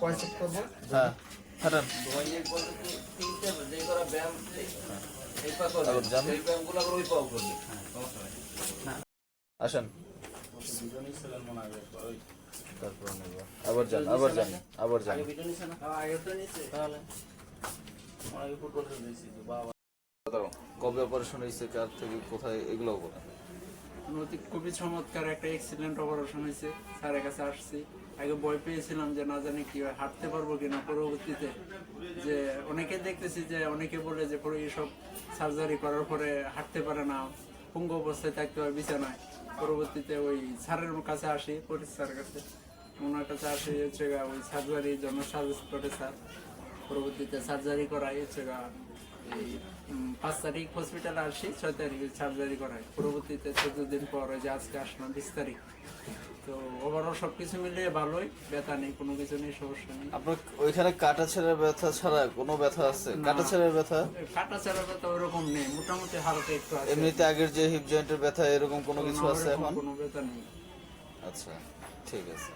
কয় সেট করবো? হ্যাঁ হাঁটান দৈনিক বলতে কি তিনটে যে করা ব্যায়াম এই পা করবে আবার যান। সেই ব্যায়ামগুলো আবার ওই পাও করবে সমস্যা নাই আসেন দুজনেই ছিলেন মনে হয় ওই তারপর নেব আবার যান আবার যান আবার যান আগে ভিডিও নিছে না আগে তো নিছে তাহলে আগে ফুটবল খেলতে দিয়েছি তো বাবা দাঁড়াও, কবে অপারেশন হয়েছে কার থেকে কোথায় এগুলো বলেন নৈতিক খুবই চমৎকার একটা এক্সিলেন্ট অপারেশন হয়েছে। স্যারের কাছে আসছি, আগে ভয় পেয়েছিলাম যে না জানি কি হয়, হাঁটতে পারবো কিনা পরবর্তীতে। যে অনেকে দেখতেছি যে অনেকে বলে যে পরে এইসব সার্জারি করার পরে হাঁটতে পারে না, পঙ্গু অবস্থায় থাকতে হয় বিছানায়। পরবর্তীতে ওই স্যারের কাছে আসি, পরিচ স্যারের কাছে, ওনার কাছে আসি হচ্ছে ওই সার্জারির জন্য সাজেস্ট করে স্যার। পরবর্তীতে সার্জারি করাই হচ্ছে এই 5 তারিখ হসপিটালে আসি, 6 তারিখ সার্জারি করাই। পরবর্তীতে 14 দিন পর ওই যে আজকে আসলাম 20 তারিখ। তো ওভারঅল সবকিছু মিলিয়ে ভালোই, ব্যথা নেই, কোনো কিছু নেই, সমস্যা নেই। আপনার ওইখানে কাটা ছেঁড়ার ব্যথা ছাড়া কোনো ব্যথা আছে কাটা ছেঁড়ার ব্যথা কাটা ছাড়া ব্যথা ওরকম নেই, মোটামুটি হালকা একটু আছে। এমনিতে আগের যে হিপ জয়েন্টের ব্যথা এরকম কোনো কিছু আছে ওরকম এখন কোনো ব্যথা নেই। আচ্ছা ঠিক আছে